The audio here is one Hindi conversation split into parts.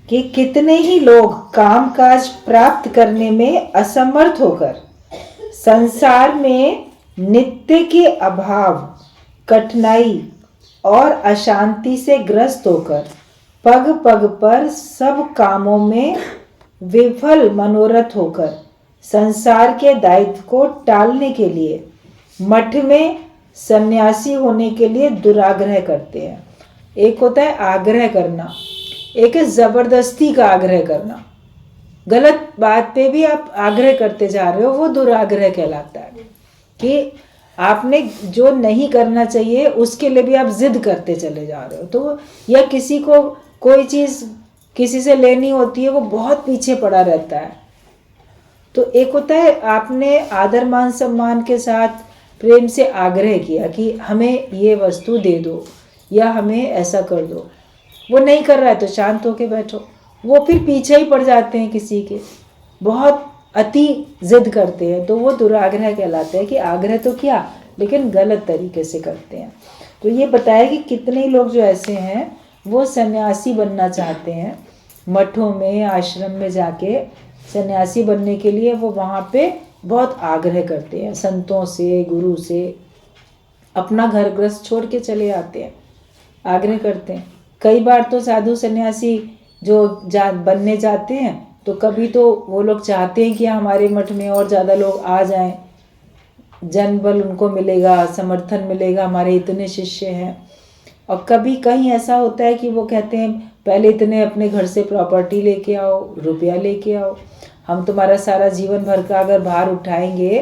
कि कितने ही लोग कामकाज प्राप्त करने में असमर्थ होकर संसार में नित्य के अभाव, कठिनाई और अशांति से ग्रस्त होकर पग पग पर सब कामों में विफल मनोरथ होकर संसार के दायित्व को टालने के लिए मठ में सन्यासी होने के लिए दुराग्रह करते हैं। एक होता है आग्रह करना, एक है जबरदस्ती का आग्रह करना। गलत बात पे भी आप आग्रह करते जा रहे हो, वो दुराग्रह कहलाता है कि आपने जो नहीं करना चाहिए उसके लिए भी आप जिद करते चले जा रहे हो। तो या किसी को कोई चीज़ किसी से लेनी होती है, वो बहुत पीछे पड़ा रहता है। तो एक होता है आपने आदर मान सम्मान के साथ प्रेम से आग्रह किया कि हमें ये वस्तु दे दो या हमें ऐसा कर दो, वो नहीं कर रहा है तो शांत होके बैठो। वो फिर पीछे ही पड़ जाते हैं किसी के, बहुत अति जिद करते हैं, तो वो दुराग्रह कहलाते हैं कि आग्रह तो किया लेकिन गलत तरीके से करते हैं। तो ये बताया कि कितने लोग जो ऐसे हैं वो सन्यासी बनना चाहते हैं, मठों में आश्रम में जाके सन्यासी बनने के लिए वो वहाँ पे बहुत आग्रह करते हैं, संतों से गुरु से अपना घर गृहस्थ छोड़ के चले आते हैं, आग्रह करते हैं। कई बार तो साधु सन्यासी जो बनने जाते हैं तो कभी तो वो लोग चाहते हैं कि हमारे मठ में और ज़्यादा लोग आ जाएं, जनबल उनको मिलेगा, समर्थन मिलेगा, हमारे इतने शिष्य हैं। और कभी कहीं ऐसा होता है कि वो कहते हैं पहले इतने अपने घर से प्रॉपर्टी लेके आओ, रुपया लेके आओ, हम तुम्हारा सारा जीवन भर का अगर भार उठाएंगे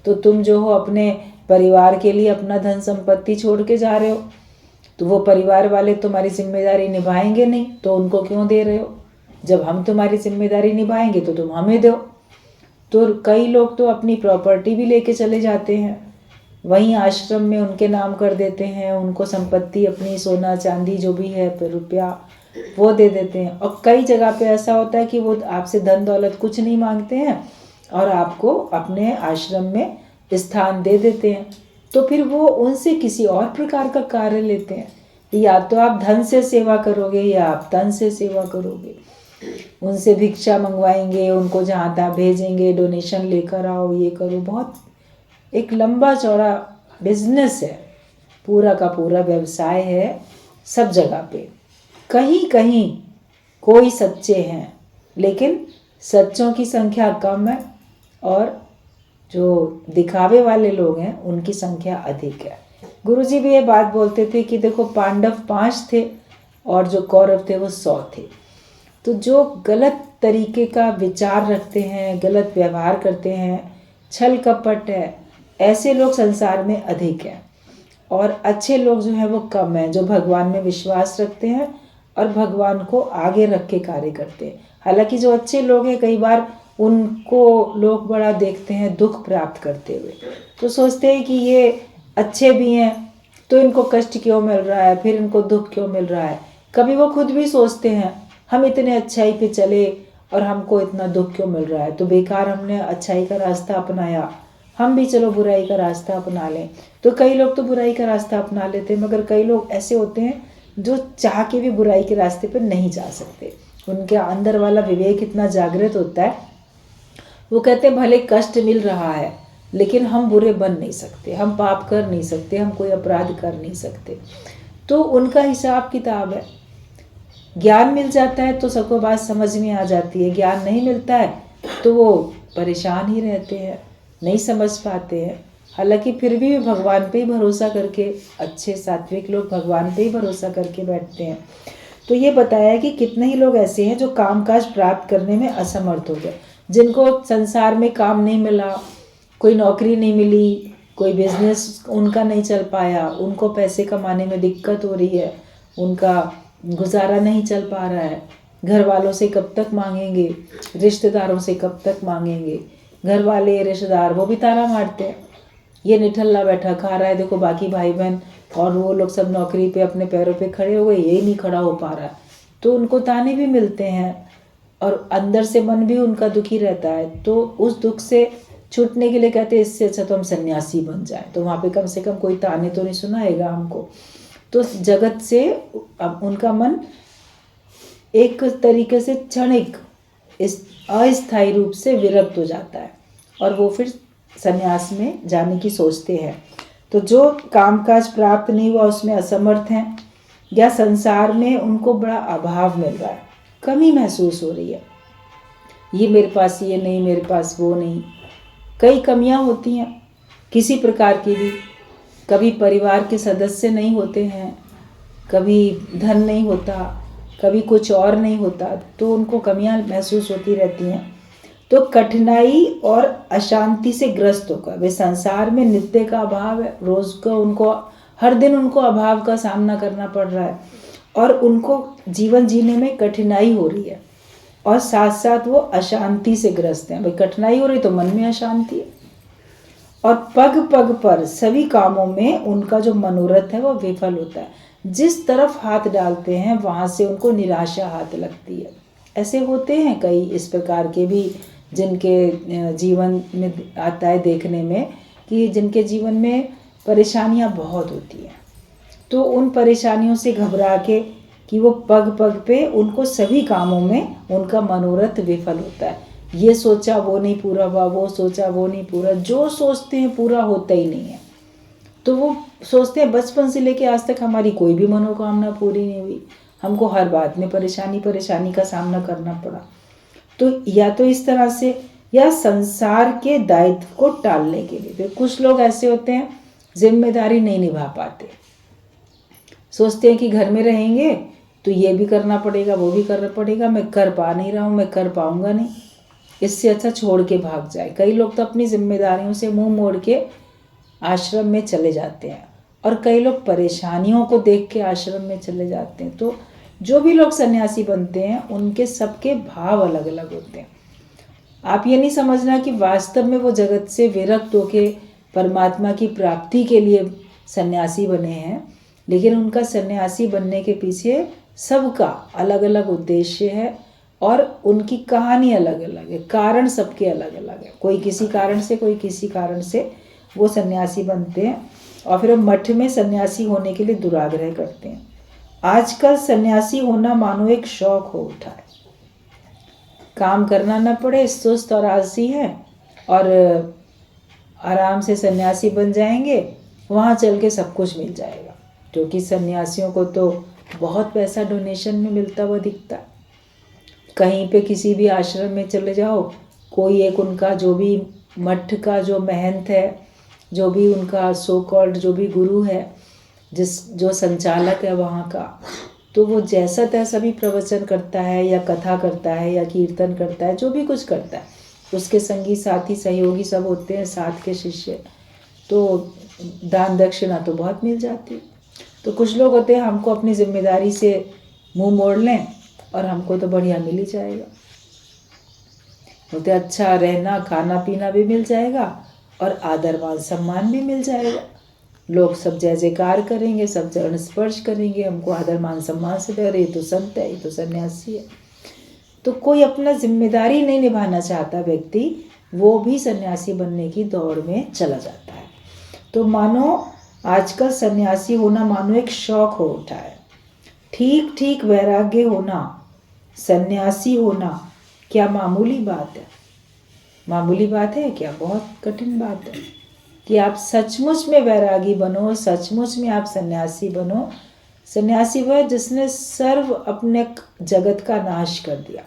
तो तुम जो हो अपने परिवार के लिए अपना धन संपत्ति छोड़ के जा रहे हो, तो वो परिवार वाले तुम्हारी जिम्मेदारी निभाएंगे नहीं, तो उनको क्यों दे रहे हो? जब हम तुम्हारी जिम्मेदारी निभाएंगे तो तुम हमें दो। तो कई लोग तो अपनी प्रॉपर्टी भी लेके चले जाते हैं, वहीं आश्रम में उनके नाम कर देते हैं, उनको संपत्ति अपनी सोना चांदी जो भी है रुपया वो दे देते हैं। और कई जगह पे ऐसा होता है कि वो आपसे धन दौलत कुछ नहीं मांगते हैं और आपको अपने आश्रम में स्थान दे देते हैं। तो फिर वो उनसे किसी और प्रकार का कार्य लेते हैं, या तो आप धन से सेवा करोगे या आप तन से सेवा करोगे। उनसे भिक्षा मंगवाएंगे, उनको जहाँ तहाँ भेजेंगे, डोनेशन लेकर आओ, ये करो। बहुत एक लंबा चौड़ा बिजनेस है, पूरा का पूरा व्यवसाय है सब जगह पे। कहीं कहीं कोई सच्चे हैं लेकिन सच्चों की संख्या कम है और जो दिखावे वाले लोग हैं उनकी संख्या अधिक है। गुरुजी भी ये बात बोलते थे कि देखो पांडव 5 थे और जो कौरव थे वो 100 थे। तो जो गलत तरीके का विचार रखते हैं, गलत व्यवहार करते हैं, छल कपट है, ऐसे लोग संसार में अधिक हैं। और अच्छे लोग जो हैं वो कम हैं, जो भगवान में विश्वास रखते हैं और भगवान को आगे रख के कार्य करते हैं। हालांकि जो अच्छे लोग हैं कई बार उनको लोग बड़ा देखते हैं दुख प्राप्त करते हुए, तो सोचते हैं कि ये अच्छे भी हैं तो इनको कष्ट क्यों मिल रहा है, फिर इनको दुख क्यों मिल रहा है। कभी वो खुद भी सोचते हैं हम इतने अच्छाई पे चले और हमको इतना दुख क्यों मिल रहा है, तो बेकार हमने अच्छाई का रास्ता अपनाया, हम भी चलो बुराई का रास्ता अपना लें। तो कई लोग तो बुराई का रास्ता अपना लेते हैं, मगर कई लोग ऐसे होते हैं जो चाह के भी बुराई के रास्ते पर नहीं जा सकते। उनके अंदर वाला विवेक इतना जागृत होता है, वो कहते हैं भले कष्ट मिल रहा है लेकिन हम बुरे बन नहीं सकते, हम पाप कर नहीं सकते, हम कोई अपराध कर नहीं सकते। तो उनका हिसाब किताब है। ज्ञान मिल जाता है तो सबको बात समझ में आ जाती है, ज्ञान नहीं मिलता है तो वो परेशान ही रहते हैं, नहीं समझ पाते हैं। हालांकि फिर भी भगवान पे ही भरोसा करके, अच्छे सात्विक लोग भगवान पे ही भरोसा करके बैठते हैं। तो ये बताया कि कितने ही लोग ऐसे हैं जो कामकाज प्राप्त करने में असमर्थ हो गए, जिनको संसार में काम नहीं मिला, कोई नौकरी नहीं मिली, कोई बिजनेस उनका नहीं चल पाया, उनको पैसे कमाने में दिक्कत हो रही है, उनका गुजारा नहीं चल पा रहा है। घर वालों से कब तक मांगेंगे, रिश्तेदारों से कब तक मांगेंगे। घर वाले रिश्तेदार वो भी ताना मारते हैं, ये निठल्ला बैठा खा रहा है, देखो बाकी भाई बहन और वो लोग सब नौकरी पे अपने पैरों पे खड़े हो गए, यही नहीं खड़ा हो पा रहा है। तो उनको ताने भी मिलते हैं और अंदर से मन भी उनका दुखी रहता है। तो उस दुख से छूटने के लिए कहते हैं इससे अच्छा तो हम सन्यासी बन जाएं, तो वहाँ पे कम से कम कोई ताने तो नहीं सुनाएगा हमको। तो जगत से अब उनका मन एक तरीके से क्षणिक इस अस्थायी रूप से विरक्त हो जाता है और वो फिर संन्यास में जाने की सोचते हैं। तो जो कामकाज प्राप्त नहीं हुआ उसमें असमर्थ हैं, या संसार में उनको बड़ा अभाव मिल रहा है, कमी महसूस हो रही है, ये मेरे पास ये नहीं, मेरे पास वो नहीं, कई कमियां होती हैं किसी प्रकार की भी। कभी परिवार के सदस्य नहीं होते हैं, कभी धन नहीं होता, कभी कुछ और नहीं होता, तो उनको कमियां महसूस होती रहती हैं। तो कठिनाई और अशांति से ग्रस्त होकर वे संसार में नित्य का अभाव है, रोज का उनको हर दिन उनको अभाव का सामना करना पड़ रहा है और उनको जीवन जीने में कठिनाई हो रही है, और साथ साथ वो अशांति से ग्रस्त हैं। भाई कठिनाई हो रही तो मन में अशांति है, और पग पग पर सभी कामों में उनका जो मनोरथ है वो विफल होता है। जिस तरफ हाथ डालते हैं वहाँ से उनको निराशा हाथ लगती है। ऐसे होते हैं कई इस प्रकार के भी, जिनके जीवन में आता है देखने में कि जिनके जीवन में परेशानियाँ बहुत होती हैं, तो उन परेशानियों से घबरा के कि वो पग पग पे उनको सभी कामों में उनका मनोरथ विफल होता है। ये सोचा वो नहीं पूरा हुआ, वो सोचा वो नहीं पूरा, जो सोचते हैं पूरा होता ही नहीं है। तो वो सोचते हैं बचपन से लेके आज तक हमारी कोई भी मनोकामना पूरी नहीं हुई, हमको हर बात में परेशानी का सामना करना पड़ा। तो या तो इस तरह से, या संसार के दायित्व को टालने के लिए। फिर कुछ लोग ऐसे होते हैं जिम्मेदारी नहीं निभा पाते, सोचते हैं कि घर में रहेंगे तो ये भी करना पड़ेगा, वो भी करना पड़ेगा, मैं कर पा नहीं रहा हूँ, मैं कर पाऊंगा नहीं, इससे अच्छा छोड़ के भाग जाए। कई लोग तो अपनी जिम्मेदारियों से मुंह मोड़ के आश्रम में चले जाते हैं, और कई लोग परेशानियों को देख के आश्रम में चले जाते हैं। तो जो भी लोग सन्यासी बनते हैं उनके सबके भाव अलग अलग होते हैं। आप ये नहीं समझना कि वास्तव में वो जगत से विरक्त होके परमात्मा की प्राप्ति के लिए सन्यासी बने हैं, लेकिन उनका सन्यासी बनने के पीछे सबका अलग अलग उद्देश्य है और उनकी कहानी अलग अलग है, कारण सबके अलग अलग है। कोई किसी कारण से, कोई किसी कारण से वो सन्यासी बनते हैं और फिर वो मठ में सन्यासी होने के लिए दुराग्रह करते हैं। आजकल सन्यासी होना मानो एक शौक हो उठा है, काम करना न पड़े, सुस्त और आलसी है और आराम से सन्यासी बन जाएंगे, वहाँ चल के सब कुछ मिल जाएगा। क्योंकि सन्यासियों को तो बहुत पैसा डोनेशन में मिलता हुआ दिखता है। कहीं पे किसी भी आश्रम में चले जाओ, कोई एक उनका जो भी मठ का जो महंत है, जो भी उनका सो कॉल्ड जो भी गुरु है, जो संचालक है वहाँ का, तो वो जैसा तैसा भी प्रवचन करता है या कथा करता है या कीर्तन करता है, जो भी कुछ करता है, उसके संगी साथी सहयोगी सब होते हैं, साथ के शिष्य, तो दान दक्षिणा तो बहुत मिल जाती है। तो कुछ लोग होते हैं हमको अपनी जिम्मेदारी से मुंह मोड़ लें और हमको तो बढ़िया मिल ही जाएगा, बोलते अच्छा रहना खाना पीना भी मिल जाएगा और आदर मान सम्मान भी मिल जाएगा, लोग सब जय जयकार करेंगे, सब चरण स्पर्श करेंगे, हमको आदर मान सम्मान से दे, ये तो संत है, ये तो सन्यासी है। तो कोई अपना जिम्मेदारी नहीं निभाना चाहता व्यक्ति, वो भी सन्यासी बनने की दौड़ में चला जाता है। तो मानो आजकल सन्यासी होना मानो एक शौक हो उठा है। ठीक ठीक वैराग्य होना, सन्यासी होना क्या मामूली बात है? मामूली बात है क्या? बहुत कठिन बात है कि आप सचमुच में वैरागी बनो, सचमुच में आप सन्यासी बनो। सन्यासी वह जिसने सर्व अपने जगत का नाश कर दिया,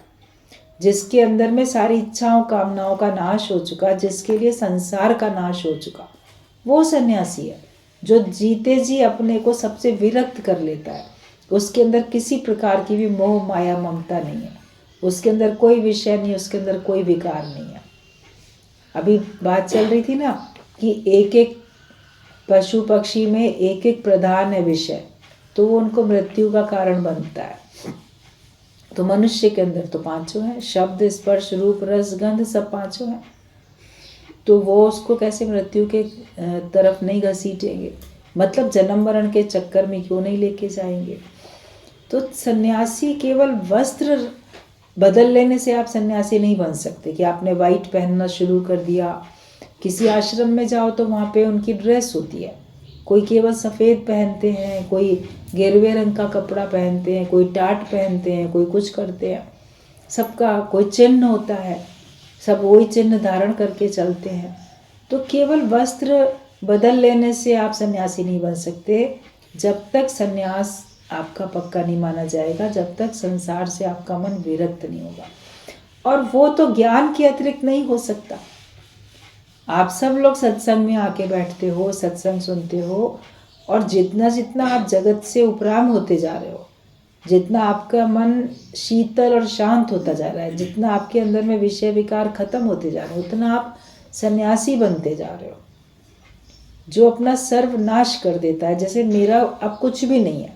जिसके अंदर में सारी इच्छाओं कामनाओं का नाश हो चुका, जिसके लिए संसार का नाश हो चुका, वो सन्यासी है। जो जीते जी अपने को सबसे विरक्त कर लेता है, उसके अंदर किसी प्रकार की भी मोह माया ममता नहीं है, उसके अंदर कोई विषय नहीं, उसके अंदर कोई विकार नहीं है। अभी बात चल रही थी ना कि एक एक पशु पक्षी में एक एक प्रधान है विषय, तो वो उनको मृत्यु का कारण बनता है। तो मनुष्य के अंदर तो पांचों हैं, शब्द स्पर्श रूप रस गंध, सब पांचों हैं। तो वो उसको कैसे मृत्यु के तरफ नहीं घसीटेंगे, मतलब जन्म मरण के चक्कर में क्यों नहीं लेके जाएंगे। तो सन्यासी केवल वस्त्र बदल लेने से आप सन्यासी नहीं बन सकते कि आपने वाइट पहनना शुरू कर दिया। किसी आश्रम में जाओ तो वहाँ पे उनकी ड्रेस होती है, कोई केवल सफ़ेद पहनते हैं, कोई गेरुए रंग का कपड़ा पहनते हैं, कोई टाट पहनते हैं, कोई कुछ करते हैं, सबका कोई चिन्ह होता है, सब वही चिन्ह धारण करके चलते हैं। तो केवल वस्त्र बदल लेने से आप सन्यासी नहीं बन सकते। जब तक सन्यास आपका पक्का नहीं माना जाएगा, जब तक संसार से आपका मन विरक्त नहीं होगा, और वो तो ज्ञान के अतिरिक्त नहीं हो सकता। आप सब लोग सत्संग में आके बैठते हो, सत्संग सुनते हो, और जितना जितना आप जगत से उपराम होते जा रहे हो, जितना आपका मन शीतल और शांत होता जा रहा है, जितना आपके अंदर में विषय विकार खत्म होते जा रहे हो, उतना आप सन्यासी बनते जा रहे हो, जो अपना सर्वनाश कर देता है। जैसे मेरा अब कुछ भी नहीं है,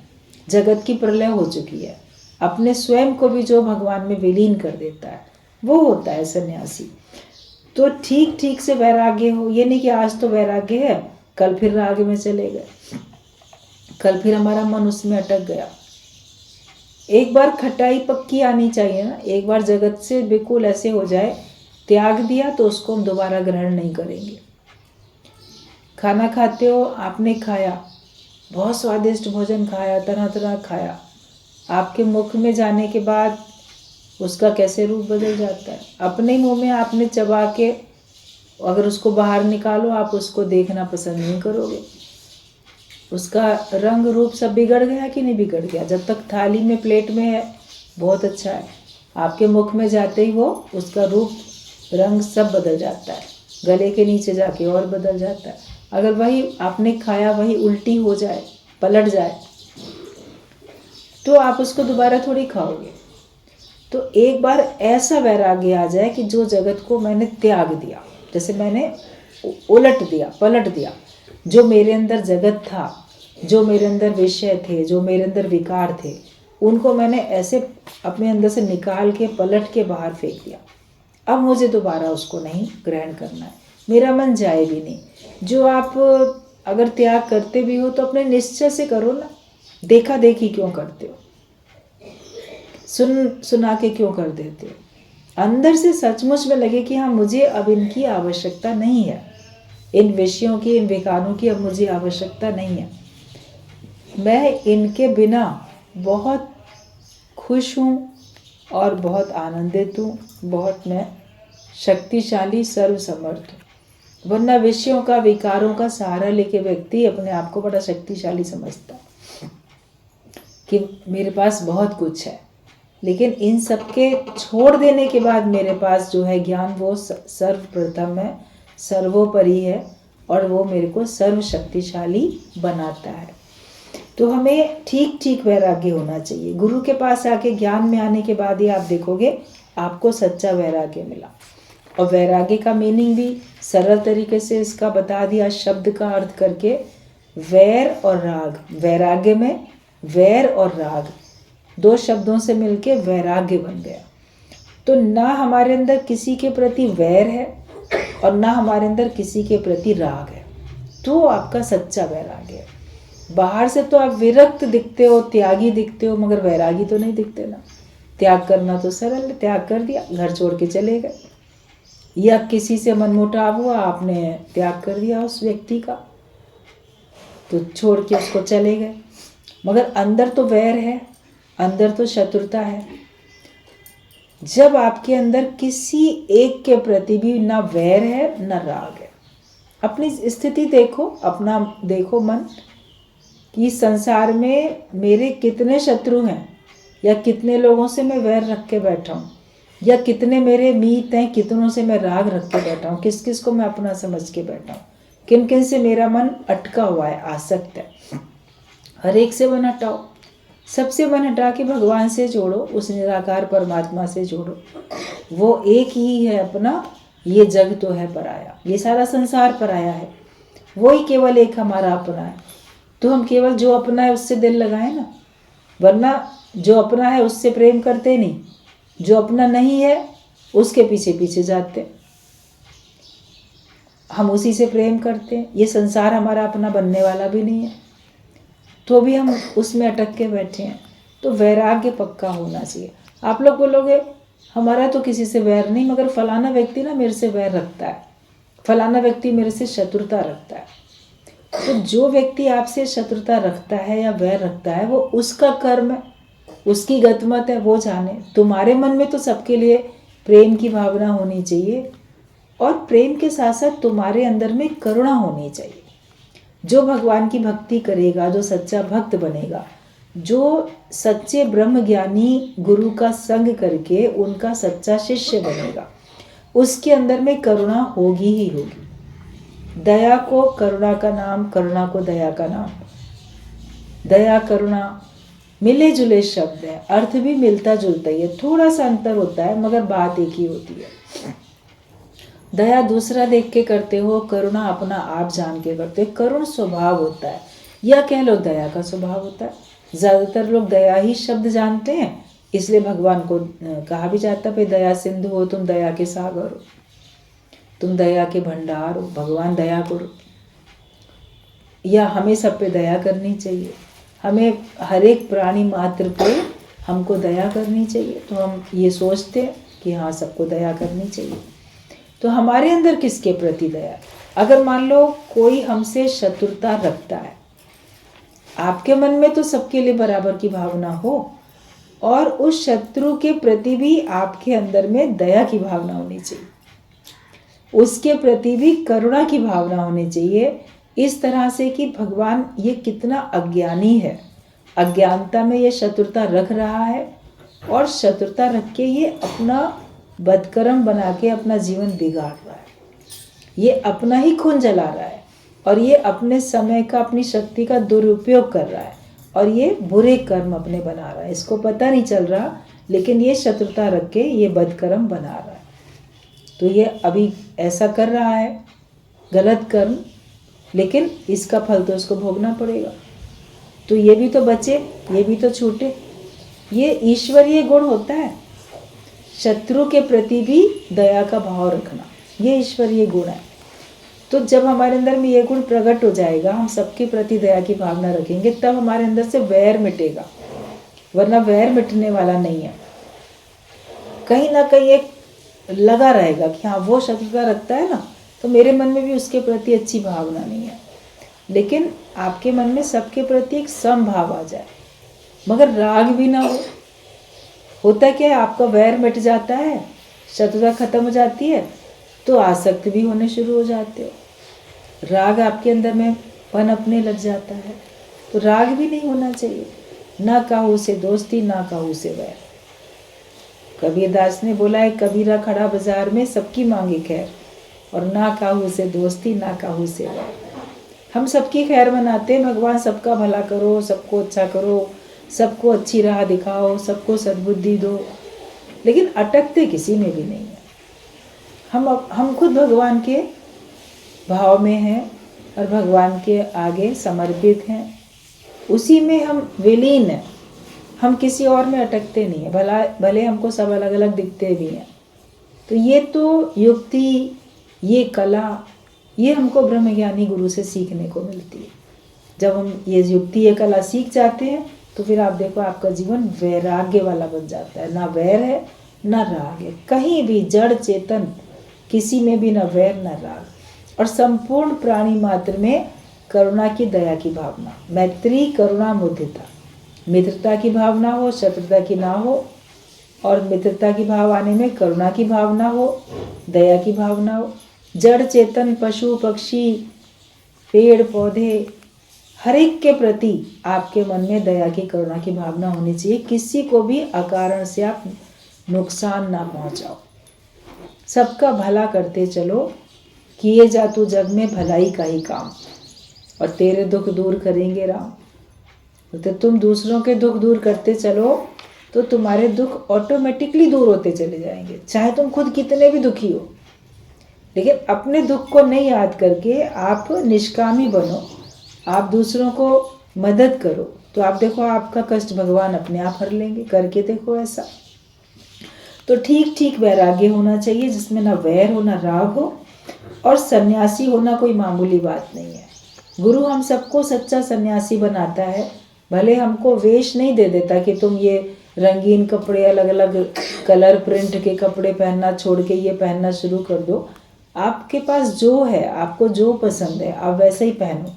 जगत की प्रलय हो चुकी है, अपने स्वयं को भी जो भगवान में विलीन कर देता है, वो होता है सन्यासी। तो ठीक ठीक से वैराग्य हो, ये नहीं कि आज तो वैराग्य है, कल फिर राग में चले गए, कल फिर हमारा मन उसमें अटक गया। एक बार खटाई पक्की आनी चाहिए ना, एक बार जगत से बिल्कुल ऐसे हो जाए, त्याग दिया तो उसको हम दोबारा ग्रहण नहीं करेंगे। खाना खाते हो, आपने खाया, बहुत स्वादिष्ट भोजन खाया, तरह तरह खाया, आपके मुख में जाने के बाद उसका कैसे रूप बदल जाता है। अपने मुंह में आपने चबा के अगर उसको बाहर निकालो, आप उसको देखना पसंद नहीं करोगे, उसका रंग रूप सब बिगड़ गया कि नहीं बिगड़ गया। जब तक थाली में प्लेट में है बहुत अच्छा है, आपके मुख में जाते ही वो उसका रूप रंग सब बदल जाता है, गले के नीचे जाके और बदल जाता है। अगर वही आपने खाया वही उल्टी हो जाए, पलट जाए, तो आप उसको दोबारा थोड़ी खाओगे। तो एक बार ऐसा वैराग्य आ जाए कि जो जगत को मैंने त्याग दिया, जैसे मैंने उलट दिया, पलट दिया, जो मेरे अंदर जगत था, जो मेरे अंदर विषय थे, जो मेरे अंदर विकार थे, उनको मैंने ऐसे अपने अंदर से निकाल के पलट के बाहर फेंक दिया। अब मुझे दोबारा उसको नहीं ग्रहण करना है, मेरा मन जाए भी नहीं। जो आप अगर त्याग करते भी हो तो अपने निश्चय से करो ना, देखा देखी क्यों करते हो, सुना के क्यों कर देते हो। अंदर से सचमुच में लगे कि हाँ मुझे अब इनकी आवश्यकता नहीं है, इन विषयों की, इन विकारों की अब मुझे आवश्यकता नहीं है, मैं इनके बिना बहुत खुश हूँ और बहुत आनंदित हूँ, बहुत मैं शक्तिशाली सर्वसमर्थ हूँ। वरना विषयों का, विकारों का सहारा लेके व्यक्ति अपने आप को बड़ा शक्तिशाली समझता है कि मेरे पास बहुत कुछ है, लेकिन इन सब के छोड़ देने के बाद मेरे पास जो है ज्ञान, वो सर्वप्रथम है, सर्वोपरि है, और वो मेरे को सर्वशक्तिशाली बनाता है। तो हमें ठीक ठीक वैराग्य होना चाहिए। गुरु के पास आके ज्ञान में आने के बाद ही आप देखोगे आपको सच्चा वैराग्य मिला। और वैराग्य का मीनिंग भी सरल तरीके से इसका बता दिया, शब्द का अर्थ करके, वैर और राग। वैराग्य में वैर और राग दो शब्दों से मिलके वैराग्य बन गया। तो ना हमारे अंदर किसी के प्रति वैर है और ना हमारे अंदर किसी के प्रति राग है, तो आपका सच्चा वैराग्य है। बाहर से तो आप विरक्त दिखते हो, त्यागी दिखते हो, मगर वैरागी तो नहीं दिखते ना। त्याग करना तो सरल है, त्याग कर दिया, घर छोड़ के चले गए, या किसी से मनमुटाव हुआ, आपने त्याग कर दिया उस व्यक्ति का, तो छोड़ के उसको चले गए, मगर अंदर तो वैर है, अंदर तो शत्रुता है। जब आपके अंदर किसी एक के प्रति भी ना वैर है ना राग है, अपनी स्थिति देखो, अपना देखो मन, कि संसार में मेरे कितने शत्रु हैं, या कितने लोगों से मैं वैर रख के बैठा हूँ, या कितने मेरे मीत हैं, कितनों से मैं राग रख के बैठा हूँ, किस किस को मैं अपना समझ के बैठा हूँ, किन किन से मेरा मन अटका हुआ है, आसक्त है। हर एक से मन हटाओ, सबसे मन हटा के भगवान से जोड़ो, उस निराकार परमात्मा से जोड़ो। वो एक ही है अपना, ये जग तो है पराया, ये सारा संसार पराया है, वो ही केवल एक हमारा अपना है। तो हम केवल जो अपना है उससे दिल लगाएं ना, वरना जो अपना है उससे प्रेम करते नहीं, जो अपना नहीं है उसके पीछे पीछे जाते, हम उसी से प्रेम करते हैं। ये संसार हमारा अपना बनने वाला भी नहीं है, तो भी हम उसमें अटक के बैठे हैं। तो वैराग्य पक्का होना चाहिए। आप लोग बोलोगे हमारा तो किसी से वैर नहीं, मगर फलाना व्यक्ति ना मेरे से वैर रखता है, फलाना व्यक्ति मेरे से शत्रुता रखता है, तो जो व्यक्ति आपसे शत्रुता रखता है या वैर रखता है वो उसका कर्म है, उसकी गतमत है, वो जाने। तुम्हारे मन में तो सबके लिए प्रेम की भावना होनी चाहिए और प्रेम के साथ साथ तुम्हारे अंदर में करुणा होनी चाहिए। जो भगवान की भक्ति करेगा, जो सच्चा भक्त बनेगा, जो सच्चे ब्रह्म ज्ञानी गुरु का संग करके उनका सच्चा शिष्य बनेगा, उसके अंदर में करुणा होगी ही होगी। दया को करुणा का नाम, करुणा को दया का नाम। दया करुणा मिले जुले शब्द है, अर्थ भी मिलता जुलता ही है, थोड़ा सा अंतर होता है मगर बात एक ही होती है। दया दूसरा देख के करते हो, करुणा अपना आप जान के करते हो। करुण स्वभाव होता है या कह लो दया का स्वभाव होता है। ज़्यादातर लोग दया ही शब्द जानते हैं, इसलिए भगवान को कहा भी जाता है भाई दया सिंधु हो, तुम दया के सागर हो, तुम दया के भंडार हो, भगवान दया करो। या हमें सब पे दया करनी चाहिए, हमें हर एक प्राणी मात्र पे हमको दया करनी चाहिए। तो हम ये सोचते हैं कि हाँ सबको दया करनी चाहिए। तो हमारे अंदर किसके प्रति दया? अगर मान लो कोई हमसे शत्रुता रखता है, आपके मन में तो सबके लिए बराबर की भावना हो और उस शत्रु के प्रति भी आपके अंदर में दया की भावना होनी चाहिए, उसके प्रति भी करुणा की भावना होनी चाहिए। इस तरह से कि भगवान ये कितना अज्ञानी है, अज्ञानता में ये शत्रुता रख रहा है और शत्रुता रख के ये अपना बदकर्म बना के अपना जीवन बिगाड़ रहा है, ये अपना ही खून जला रहा है और ये अपने समय का, अपनी शक्ति का दुरुपयोग कर रहा है और ये बुरे कर्म अपने बना रहा है। इसको पता नहीं चल रहा, लेकिन ये शत्रुता रख के ये बदकर्म बना रहा है। तो ये अभी ऐसा कर रहा है गलत कर्म, लेकिन इसका फल तो उसको भोगना पड़ेगा। तो ये भी तो बचे, ये भी तो छूटे। ये ईश्वरीय गुण होता है, शत्रु के प्रति भी दया का भाव रखना, ये ईश्वरीय गुण है। तो जब हमारे अंदर में ये गुण प्रकट हो जाएगा, हम सबके प्रति दया की भावना रखेंगे, तब हमारे अंदर से वैर मिटेगा, वरना वैर मिटने वाला नहीं है। कहीं ना कहीं एक लगा रहेगा कि हाँ वो शत्रुता रखता है ना, तो मेरे मन में भी उसके प्रति अच्छी भावना नहीं है। लेकिन आपके मन में सबके प्रति एक समभाव आ जाए, मगर राग भी ना हो। होता क्या है, आपका वैर मिट जाता है, शत्रुता खत्म हो जाती है, तो आसक्त भी होने शुरू हो जाते हो, राग आपके अंदर में पनपने लग जाता है। तो राग भी नहीं होना चाहिए, ना काहू से दोस्ती, ना काहू से वैर। कबीरदास ने बोला है, कबीरा खड़ा बाजार में सबकी मांगे खैर, और ना काहू से दोस्ती, ना काहू से वैर। हम सबकी खैर मनाते हैं, भगवान सबका भला करो, सबको अच्छा करो, सबको अच्छी राह दिखाओ, सबको सद्बुद्धि दो, लेकिन अटकते किसी में भी नहीं है। हम खुद भगवान के भाव में हैं और भगवान के आगे समर्पित हैं, उसी में हम विलीन हैं, हम किसी और में अटकते नहीं हैं। भले हमको सब अलग अलग दिखते भी हैं। तो ये तो युक्ति, ये कला, ये हमको ब्रह्मज्ञानी गुरु से सीखने को मिलती है। जब हम ये युक्ति, ये कला सीख जाते हैं, तो फिर आप देखो आपका जीवन वैराग्य वाला बन जाता है। ना वैर है ना राग है, कहीं भी जड़ चेतन किसी में भी ना वैर ना राग, और संपूर्ण प्राणी मात्र में करुणा की, दया की भावना। मैत्री, करुणा, मुदिता, मित्रता की भावना हो, शत्रुता की ना हो, और मित्रता की भाव आने में करुणा की भावना हो, दया की भावना हो। जड़ चेतन, पशु पक्षी, पेड़ पौधे, हर एक के प्रति आपके मन में दया की, करुणा की भावना होनी चाहिए। किसी को भी अकारण से आप नुकसान ना पहुंचाओ, सबका भला करते चलो। किए जा तू जग में भलाई का ही काम, और तेरे दुख दूर करेंगे राम। तो तुम दूसरों के दुख दूर करते चलो तो तुम्हारे दुख ऑटोमेटिकली दूर होते चले जाएंगे, चाहे तुम खुद कितने भी दुखी हो। लेकिन अपने दुख को नहीं याद करके आप निष्कामी बनो, आप दूसरों को मदद करो, तो आप देखो आपका कष्ट भगवान अपने आप हर लेंगे। करके देखो ऐसा। तो ठीक ठीक वैराग्य होना चाहिए, जिसमें ना वैर हो ना राग हो, और सन्यासी होना कोई मामूली बात नहीं है। गुरु हम सबको सच्चा सन्यासी बनाता है, भले हमको वेश नहीं दे देता कि तुम ये रंगीन कपड़े, अलग अलग कलर प्रिंट के कपड़े पहनना छोड़ के ये पहनना शुरू कर दो। आपके पास जो है, आपको जो पसंद है, आप वैसे ही पहनो।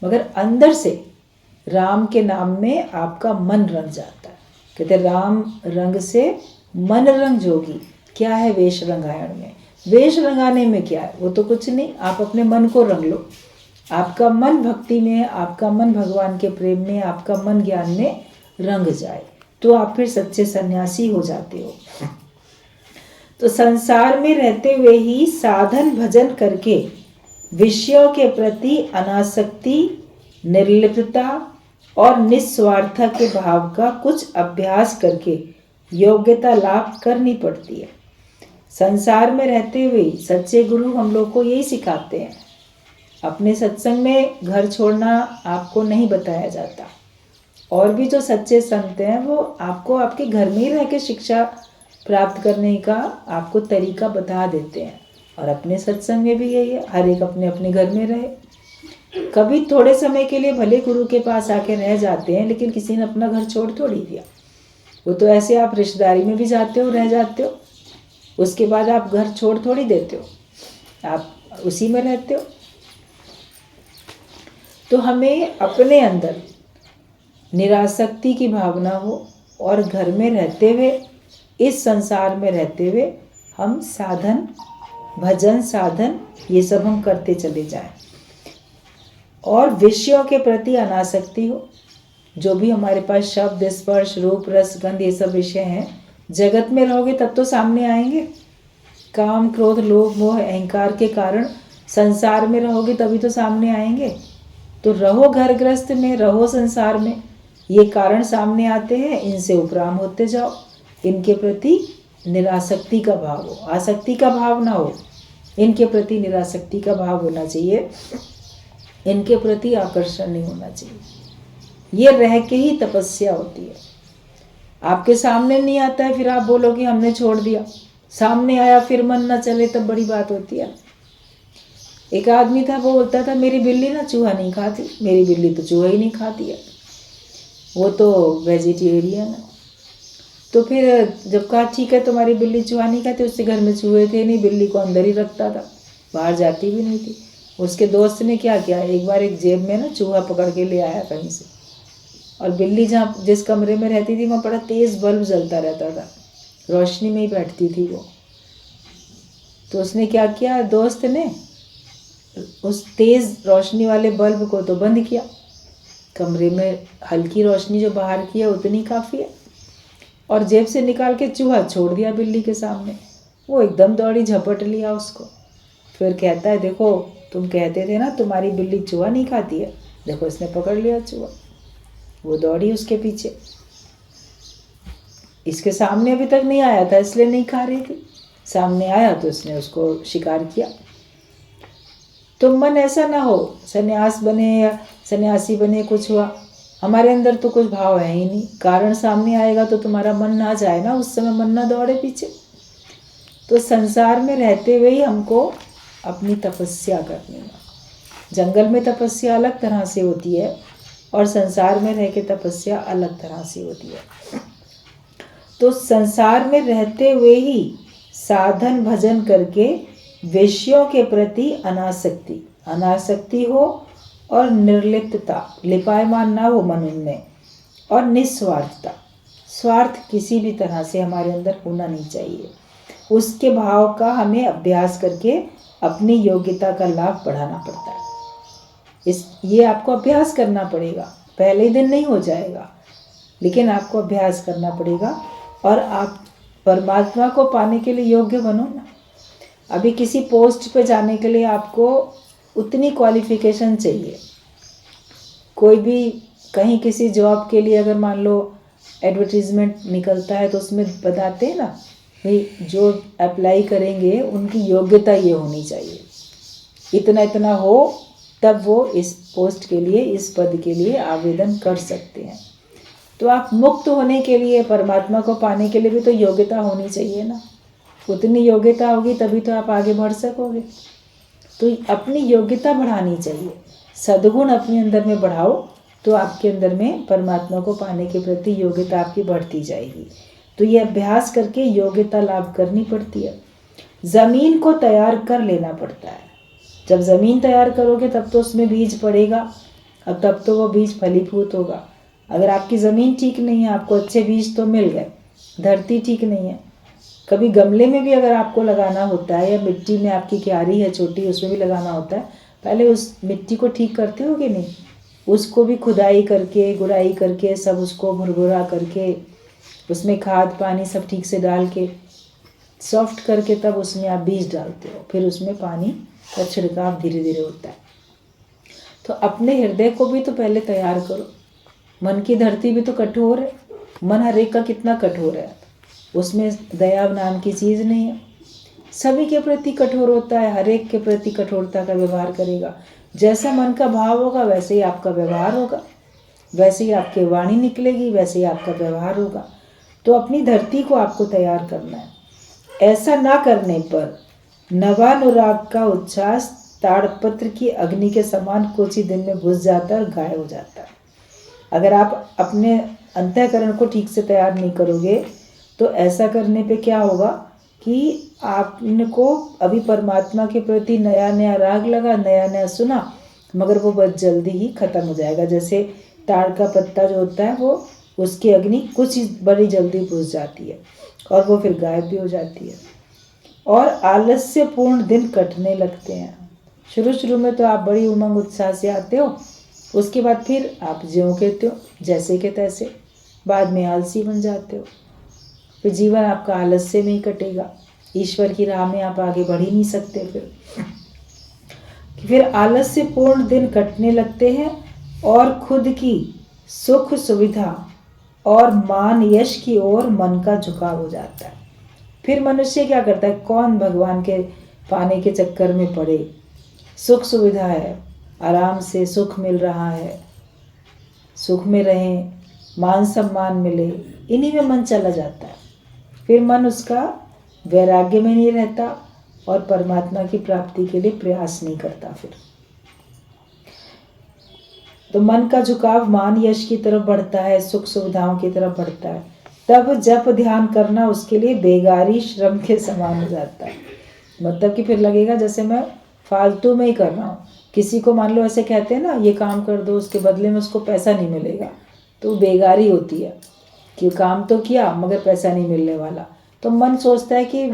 मगर अंदर से राम के नाम में आपका मन रंग जाता है। कहते राम रंग से मन रंग जोगी। क्या है वेश रंगायण में? वेश रंगाने में क्या है? वो तो कुछ नहीं, आप अपने मन को रंग लो। आपका मन भक्ति में, आपका मन भगवान के प्रेम में, आपका मन ज्ञान में रंग जाए तो आप फिर सच्चे सन्यासी हो जाते हो। तो संसार में रहते हुए ही साधन भजन करके विषयों के प्रति अनासक्ति, निर्लिप्तता और निस्वार्थ के भाव का कुछ अभ्यास करके योग्यता लाभ करनी पड़ती है। संसार में रहते हुए सच्चे गुरु हम लोग को यही सिखाते हैं। अपने सत्संग में घर छोड़ना आपको नहीं बताया जाता। और भी जो सच्चे संत हैं वो आपको आपके घर में ही रह के शिक्षा प्राप्त करने का आपको तरीका बता देते हैं। और अपने सत्संग में भी यही है, हर एक अपने अपने घर में रहे। कभी थोड़े समय के लिए भले गुरु के पास आके रह जाते हैं, लेकिन किसी ने अपना घर छोड़ थोड़ी दिया। वो तो ऐसे आप रिश्तेदारी में भी जाते हो, रह जाते हो, उसके बाद आप घर छोड़ थोड़ी देते हो, आप उसी में रहते हो। तो हमें अपने अंदर निरासक्ति की भावना हो और घर में रहते हुए, इस संसार में रहते हुए हम साधन भजन साधन ये सब हम करते चले जाएं। और विषयों के प्रति अनासक्ति हो। जो भी हमारे पास शब्द, स्पर्श, रूप, रस, गंध ये सब विषय हैं, जगत में रहोगे तब तो सामने आएंगे। काम, क्रोध, लोभ, मोह, अहंकार के कारण संसार में रहोगे तभी तो सामने आएंगे। तो रहो घर गृहस्थ में, रहो संसार में, ये कारण सामने आते हैं, इनसे उपराम होते जाओ। इनके प्रति निरासक्ति का भाव हो, आसक्ति का भाव ना हो। इनके प्रति निरासक्ति का भाव होना चाहिए, इनके प्रति आकर्षण नहीं होना चाहिए। ये रह के ही तपस्या होती है। आपके सामने नहीं आता है फिर आप बोलोगे हमने छोड़ दिया, सामने आया फिर मन ना चले तब बड़ी बात होती है। एक आदमी था, वो बोलता था मेरी बिल्ली ना चूहा नहीं खाती। मेरी बिल्ली तो चूहा ही नहीं खाती है, वो तो वेजिटेरियन है। तो फिर जब कहा ठीक है तुम्हारी बिल्ली चूहा नहीं खाती, उसके घर में चूहे थे नहीं, बिल्ली को अंदर ही रखता था, बाहर जाती भी नहीं थी। उसके दोस्त ने क्या किया, एक बार एक जेब में ना चूहा पकड़ के ले आया कहीं से, और बिल्ली जहाँ जिस कमरे में रहती थी वहाँ बड़ा तेज़ बल्ब जलता रहता था, रोशनी में ही बैठती थी वो। तो उसने क्या किया, दोस्त ने उस तेज़ रोशनी वाले बल्ब को तो बंद किया, कमरे में हल्की रोशनी जो बाहर की है उतनी काफ़ी है, और जेब से निकाल के चूहा छोड़ दिया बिल्ली के सामने। वो एकदम दौड़ी, झपट लिया उसको। फिर कहता है देखो तुम कहते थे ना तुम्हारी बिल्ली चूहा नहीं खाती है, देखो इसने पकड़ लिया चूहा। वो दौड़ी उसके पीछे, इसके सामने अभी तक नहीं आया था इसलिए नहीं खा रही थी, सामने आया तो उसने उसको शिकार किया। तो मन ऐसा ना हो सन्यास बने या सन्यासी बने कुछ हुआ, हमारे अंदर तो कुछ भाव है ही नहीं। कारण सामने आएगा तो तुम्हारा मन ना जाए ना, उस समय मन ना दौड़े पीछे। तो संसार में रहते हुए ही हमको अपनी तपस्या करनी है। जंगल में तपस्या अलग तरह से होती है और संसार में रह के तपस्या अलग तरह से होती है। तो संसार में रहते हुए ही साधन भजन करके विषयों के प्रति अनासक्ति हो और निर्लिप्तता, लिपायमान ना हो मन उनमें, और निस्वार्थता, स्वार्थ किसी भी तरह से हमारे अंदर होना नहीं चाहिए। उसके भाव का हमें अभ्यास करके अपनी योग्यता का लाभ बढ़ाना पड़ता है। ये आपको अभ्यास करना पड़ेगा, पहले ही दिन नहीं हो जाएगा, लेकिन आपको अभ्यास करना पड़ेगा और आप परमात्मा को पाने के लिए योग्य बनो ना। अभी किसी पोस्ट पे जाने के लिए आपको उतनी क्वालिफिकेशन चाहिए। कोई भी कहीं किसी जॉब के लिए अगर मान लो एडवर्टीजमेंट निकलता है तो उसमें बताते हैं ना भाई जो अप्लाई करेंगे उनकी योग्यता ये होनी चाहिए, इतना इतना हो तब वो इस पोस्ट के लिए, इस पद के लिए आवेदन कर सकते हैं। तो आप मुक्त होने के लिए, परमात्मा को पाने के लिए भी तो योग्यता होनी चाहिए ना। उतनी योग्यता होगी तभी तो आप आगे बढ़ सकोगे। तो अपनी योग्यता बढ़ानी चाहिए, सद्गुण अपने अंदर में बढ़ाओ तो आपके अंदर में परमात्मा को पाने के प्रति योग्यता आपकी बढ़ती जाएगी। तो ये अभ्यास करके योग्यता लाभ करनी पड़ती है। ज़मीन को तैयार कर लेना पड़ता है। जब ज़मीन तैयार करोगे तब तो उसमें बीज पड़ेगा, अब तब तो वो बीज फलीभूत होगा। अगर आपकी ज़मीन ठीक नहीं है, आपको अच्छे बीज तो मिल गए, धरती ठीक नहीं है, कभी गमले में भी अगर आपको लगाना होता है या मिट्टी में आपकी क्यारी है छोटी उसमें भी लगाना होता है, पहले उस मिट्टी को ठीक करते हो कि नहीं? उसको भी खुदाई करके गुड़ाई करके सब उसको भुरभुरा करके उसमें खाद पानी सब ठीक से डाल के सॉफ्ट करके तब उसमें आप बीज डालते हो, फिर उसमें पानी का छिड़काव धीरे धीरे होता है। तो अपने हृदय को भी तो पहले तैयार करो। मन की धरती भी तो कठोर है, मन हर एक का कितना कठोर है, उसमें दया नाम की चीज़ नहीं है। सभी के प्रति कठोर होता है, हर एक के प्रति कठोरता का व्यवहार करेगा। जैसा मन का भाव होगा वैसे ही आपका व्यवहार होगा, वैसे ही आपकी वाणी निकलेगी, वैसे ही आपका व्यवहार होगा। तो अपनी धरती को आपको तैयार करना है। ऐसा ना करने पर नवानुराग का उच्छ्वास ताड़पत्र की अग्नि के समान कुछ ही दिन में बुझ जाता है और गायब हो जाता है। अगर आप अपने अंतःकरण को ठीक से तैयार नहीं करोगे तो ऐसा करने पे क्या होगा कि आपको अभी परमात्मा के प्रति नया नया राग लगा, नया नया सुना, मगर वो बहुत जल्दी ही खत्म हो जाएगा। जैसे ताड़ का पत्ता जो होता है वो उसकी अग्नि कुछ ही बड़ी जल्दी बुझ जाती है और वो फिर गायब भी हो जाती है। और आलस्यपूर्ण दिन कटने लगते हैं। शुरू शुरू में तो आप बड़ी उमंग उत्साह से आते हो, उसके बाद फिर आप ज्यों कहते हो जैसे के तैसे, बाद में आलसी बन जाते हो। फिर जीवन आपका आलस्य में ही कटेगा, ईश्वर की राह में आप आगे बढ़ ही नहीं सकते। फिर आलस्यपूर्ण दिन कटने लगते हैं और खुद की सुख सुविधा और मान यश की ओर मन का झुकाव हो जाता है। फिर मनुष्य क्या करता है, कौन भगवान के पाने के चक्कर में पड़े। सुख सुविधा है, आराम से सुख मिल रहा है, सुख में रहें, मान सम्मान मिले, इन्हीं में मन चला जाता है। फिर मन उसका वैराग्य में नहीं रहता और परमात्मा की प्राप्ति के लिए प्रयास नहीं करता। फिर तो मन का झुकाव मान यश की तरफ बढ़ता है, सुख सुविधाओं की तरफ बढ़ता है। तब जप ध्यान करना उसके लिए बेगारी श्रम के समान हो जाता है। मतलब कि फिर लगेगा जैसे मैं फालतू में ही कर रहा हूँ। किसी को मान लो ऐसे कहते हैं ना, ये काम कर दो उसके बदले में उसको पैसा नहीं मिलेगा, तो बेगारी होती है कि काम तो किया मगर पैसा नहीं मिलने वाला। तो मन सोचता है कि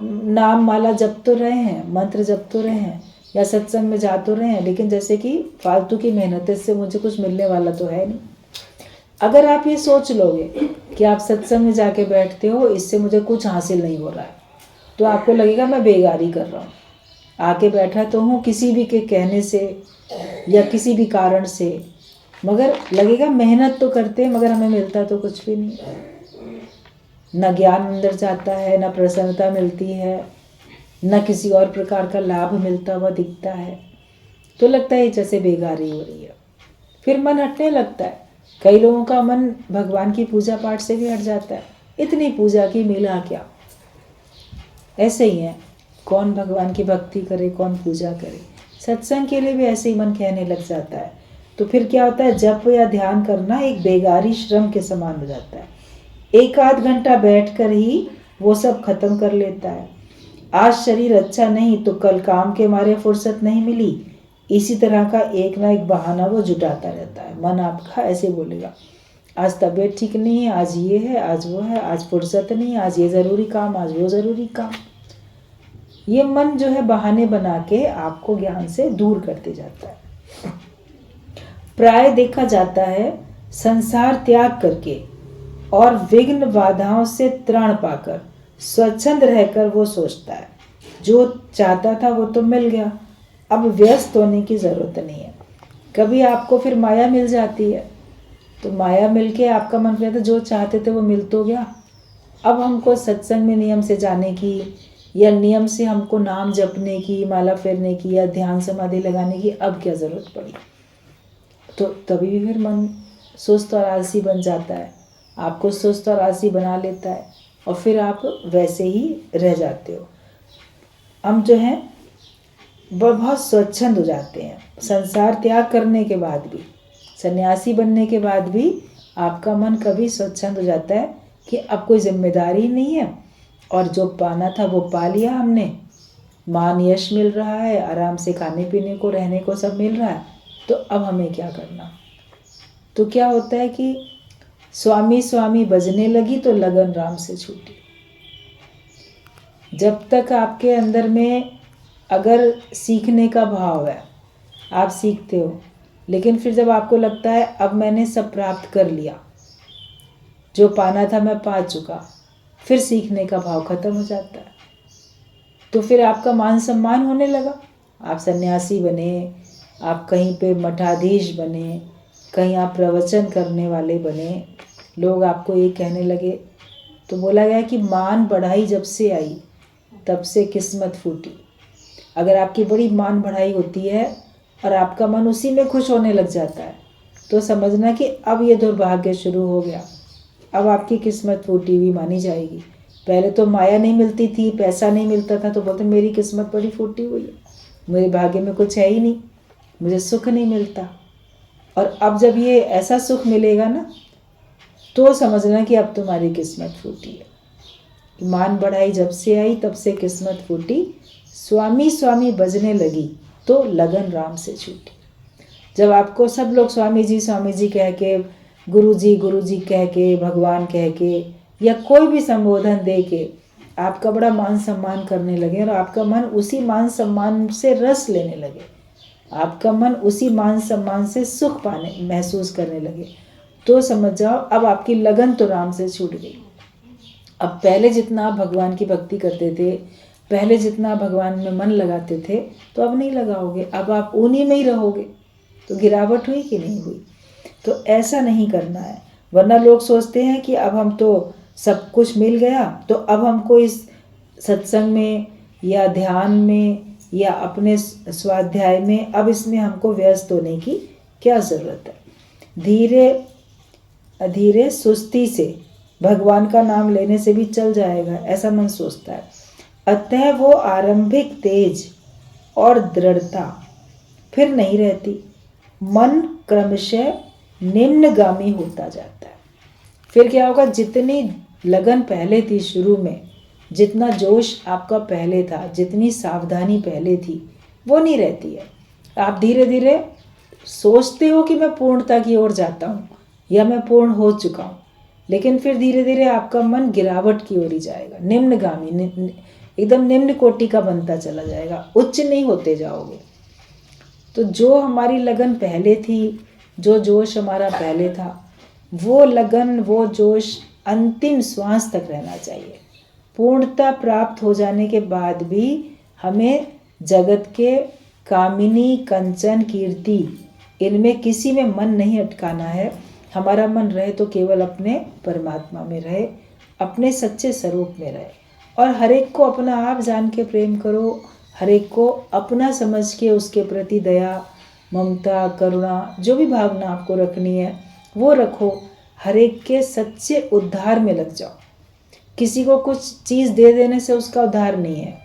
नाम माला जप तो रहे हैं, मंत्र जप तो रहे हैं या सत्संग में जा तो रहे हैं, लेकिन जैसे कि फालतू की मेहनत से मुझे कुछ मिलने वाला तो है नहीं। अगर आप ये सोच लोगे कि आप सत्संग में जाके बैठते हो इससे मुझे कुछ हासिल नहीं हो रहा है, तो आपको लगेगा मैं बेगारी कर रहा हूँ। आके बैठा तो हूँ किसी भी के कहने से या किसी भी कारण से, मगर लगेगा मेहनत तो करते हैं मगर हमें मिलता तो कुछ भी नहीं। न ज्ञान अंदर जाता है, न प्रसन्नता मिलती है, न किसी और प्रकार का लाभ मिलता हुआ दिखता है, तो लगता है जैसे बेगारी हो रही है। फिर मन हटने लगता है। कई लोगों का मन भगवान की पूजा पाठ से भी हट जाता है, इतनी पूजा की मिला क्या। ऐसे ही है, कौन भगवान की भक्ति करे, कौन पूजा करे। सत्संग के लिए भी ऐसे ही मन कहने लग जाता है। तो फिर क्या होता है, जप या ध्यान करना एक बेगारी श्रम के समान हो जाता है। एक आध घंटा बैठकर ही वो सब खत्म कर लेता है। आज शरीर अच्छा नहीं तो कल काम के मारे फुर्सत नहीं मिली, इसी तरह का एक ना एक बहाना वो जुटाता रहता है। मन आपका ऐसे बोलेगा, आज तबीयत ठीक नहीं है, आज ये है, आज वो है, आज फुर्सत नहीं, आज ये ज़रूरी काम, आज वो ज़रूरी काम। ये मन जो है बहाने बना के आपको ज्ञान से दूर करते जाता है। प्राय देखा जाता है संसार त्याग करके और विघ्न बाधाओं से त्राण पाकर स्वच्छंद रहकर वो सोचता है जो चाहता था वो तो मिल गया, अब व्यस्त होने की ज़रूरत नहीं है। कभी आपको फिर माया मिल जाती है, तो माया मिलके आपका मन कहता है जो चाहते थे वो मिल तो गया, अब हमको सत्संग में नियम से जाने की या नियम से हमको नाम जपने की, माला फेरने की या ध्यान समाधि लगाने की अब क्या ज़रूरत पड़ी। तो तभी भी फिर मन सुस्त और आलसी बन जाता है, आपको सुस्त और आलसी बना लेता है और फिर आप वैसे ही रह जाते हो। हम जो हैं वह बहुत स्वच्छंद हो जाते हैं। संसार त्याग करने के बाद भी, सन्यासी बनने के बाद भी आपका मन कभी स्वच्छंद हो जाता है कि अब कोई जिम्मेदारी नहीं है और जो पाना था वो पा लिया हमने, मान यश मिल रहा है, आराम से खाने पीने को रहने को सब मिल रहा है, तो अब हमें क्या करना? तो क्या होता है कि स्वामी स्वामी बजने लगी तो लगन राम से छूटी। जब तक आपके अंदर में अगर सीखने का भाव है, आप सीखते हो, लेकिन फिर जब आपको लगता है अब मैंने सब प्राप्त कर लिया, जो पाना था मैं पा चुका, फिर सीखने का भाव खत्म हो जाता है। तो फिर आपका मान सम्मान होने लगा, आप सन्यासी बने, आप कहीं पे मठाधीश बने, कहीं आप प्रवचन करने वाले बने, लोग आपको ये कहने लगे। तो बोला गया कि मान बढ़ाई जब से आई तब से किस्मत फूटी। अगर आपकी बड़ी मान बढ़ाई होती है और आपका मन उसी में खुश होने लग जाता है, तो समझना कि अब ये दुर्भाग्य शुरू हो गया, अब आपकी किस्मत फूटी हुई मानी जाएगी। पहले तो माया नहीं मिलती थी, पैसा नहीं मिलता था, तो बोलते मेरी किस्मत बड़ी फूटी हुई है, मेरे भाग्य में कुछ है ही नहीं, मुझे सुख नहीं मिलता। और अब जब ये ऐसा सुख मिलेगा ना, तो समझना कि अब तुम्हारी किस्मत फूटी है। मान बढ़ाई जब से आई तब से किस्मत फूटी, स्वामी स्वामी बजने लगी तो लगन राम से छूटी। जब आपको सब लोग स्वामी जी कह के, गुरु जी कह के, भगवान कह के, या कोई भी संबोधन दे के आपका बड़ा मान सम्मान करने लगे और आपका मन उसी मान सम्मान से रस लेने लगे, आपका मन उसी मान सम्मान से सुख पाने महसूस करने लगे, तो समझ जाओ अब आपकी लगन तो राम से छूट गई। अब पहले जितना आप भगवान की भक्ति करते थे, पहले जितना भगवान में मन लगाते थे, तो अब नहीं लगाओगे, अब आप उन्हीं में ही रहोगे। तो गिरावट हुई कि नहीं हुई? तो ऐसा नहीं करना है। वरना लोग सोचते हैं कि अब हम तो सब कुछ मिल गया, तो अब हमको इस सत्संग में या ध्यान में या अपने स्वाध्याय में अब इसमें हमको व्यस्त होने की क्या ज़रूरत है। धीरे धीरे सुस्ती से भगवान का नाम लेने से भी चल जाएगा, ऐसा मन सोचता है। अतः वो आरंभिक तेज और दृढ़ता फिर नहीं रहती, मन क्रमशः निम्नगामी होता जाता है। फिर क्या होगा? जितनी लगन पहले थी शुरू में, जितना जोश आपका पहले था, जितनी सावधानी पहले थी, वो नहीं रहती है। आप धीरे धीरे सोचते हो कि मैं पूर्णता की ओर जाता हूँ या मैं पूर्ण हो चुका हूँ, लेकिन फिर धीरे धीरे आपका मन गिरावट की ओर ही जाएगा, निम्नगामी, एकदम निम्न कोटि का बनता चला जाएगा, उच्च नहीं होते जाओगे। तो जो हमारी लगन पहले थी, जो जोश हमारा पहले था, वो लगन वो जोश अंतिम श्वास तक रहना चाहिए। पूर्णता प्राप्त हो जाने के बाद भी हमें जगत के कामिनी कंचन कीर्ति इनमें किसी में मन नहीं अटकाना है। हमारा मन रहे तो केवल अपने परमात्मा में रहे, अपने सच्चे स्वरूप में रहे, और हर एक को अपना आप जान के प्रेम करो, हर एक को अपना समझ के उसके प्रति दया, ममता, करुणा, जो भी भावना आपको रखनी है वो रखो। हर एक के सच्चे उद्धार में लग जाओ। किसी को कुछ चीज़ दे देने से उसका उद्धार नहीं है,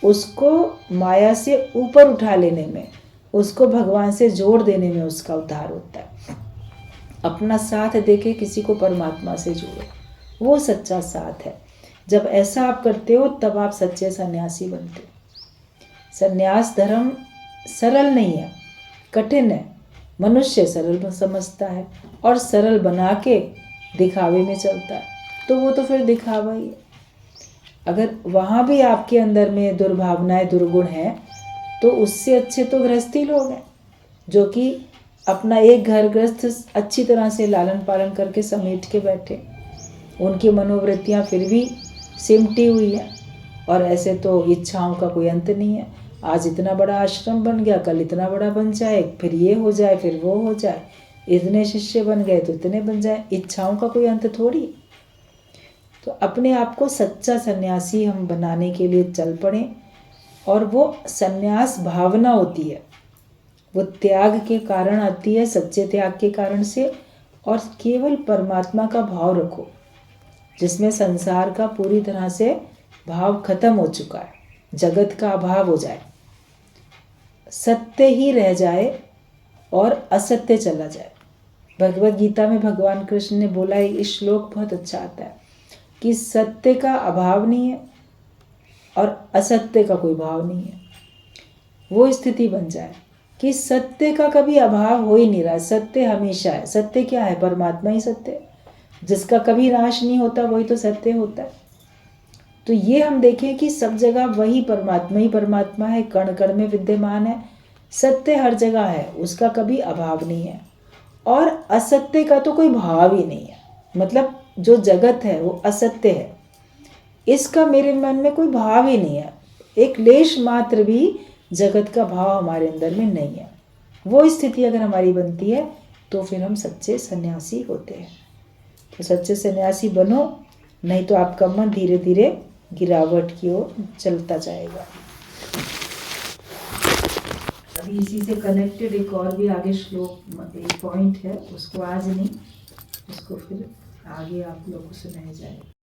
उसको माया से ऊपर उठा लेने में, उसको भगवान से जोड़ देने में उसका उद्धार होता है। अपना साथ देके किसी को परमात्मा से जोड़ो, वो सच्चा साथ है। जब ऐसा आप करते हो तब आप सच्चे सन्यासी बनते हो। सन्यास धर्म सरल नहीं है, कठिन है। मनुष्य सरल समझता है और सरल बना के दिखावे में चलता है, तो वो तो फिर दिखावा ही है। अगर वहाँ भी आपके अंदर में दुर्भावनाएं, दुर्गुण हैं, तो उससे अच्छे तो गृहस्थी लोग हैं जो कि अपना एक घर गृहस्थ अच्छी तरह से लालन पालन करके समेट के बैठे, उनकी मनोवृत्तियाँ फिर भी सिमटी हुई हैं। और ऐसे तो इच्छाओं का कोई अंत नहीं है। आज इतना बड़ा आश्रम बन गया, कल इतना बड़ा बन जाए, फिर ये हो जाए, फिर वो हो जाए, इतने शिष्य बन गए तो इतने बन जाए, इच्छाओं का कोई अंत थोड़ी। तो अपने आप को सच्चा सन्यासी हम बनाने के लिए चल पड़े, और वो सन्यास भावना होती है, वो त्याग के कारण आती है, सच्चे त्याग के कारण से। और केवल परमात्मा का भाव रखो, जिसमें संसार का पूरी तरह से भाव खत्म हो चुका है, जगत का अभाव हो जाए, सत्य ही रह जाए और असत्य चला जाए। भगवत गीता में भगवान कृष्ण ने बोला है, इस श्लोक बहुत अच्छा आता है कि सत्य का अभाव नहीं है और असत्य का कोई भाव नहीं है, वो स्थिति बन जाए। कि सत्य का कभी अभाव हो ही नहीं रहा, सत्य हमेशा है। सत्य क्या है? परमात्मा ही सत्य है, जिसका कभी नाश नहीं होता वही तो सत्य होता है। तो ये हम देखें कि सब जगह वही परमात्मा ही परमात्मा है, कण कण में विद्यमान है, सत्य हर जगह है, उसका कभी अभाव नहीं है। और असत्य का तो कोई भाव ही नहीं है, मतलब जो जगत है वो असत्य है, इसका मेरे मन में कोई भाव ही नहीं है। एक लेश मात्र भी जगत का भाव हमारे अंदर में नहीं है। वो स्थिति अगर हमारी बनती है तो फिर हम सच्चे सन्यासी होते हैं। तो सच्चे सन्यासी बनो, नहीं तो आपका मन धीरे धीरे गिरावट की ओर चलता जाएगा। अभी इसी से कनेक्टेड एक और भी आगे श्लोक, एक पॉइंट है, उसको आज नहीं, उसको फिर आगे आप लोग को सुनाया जाएगा।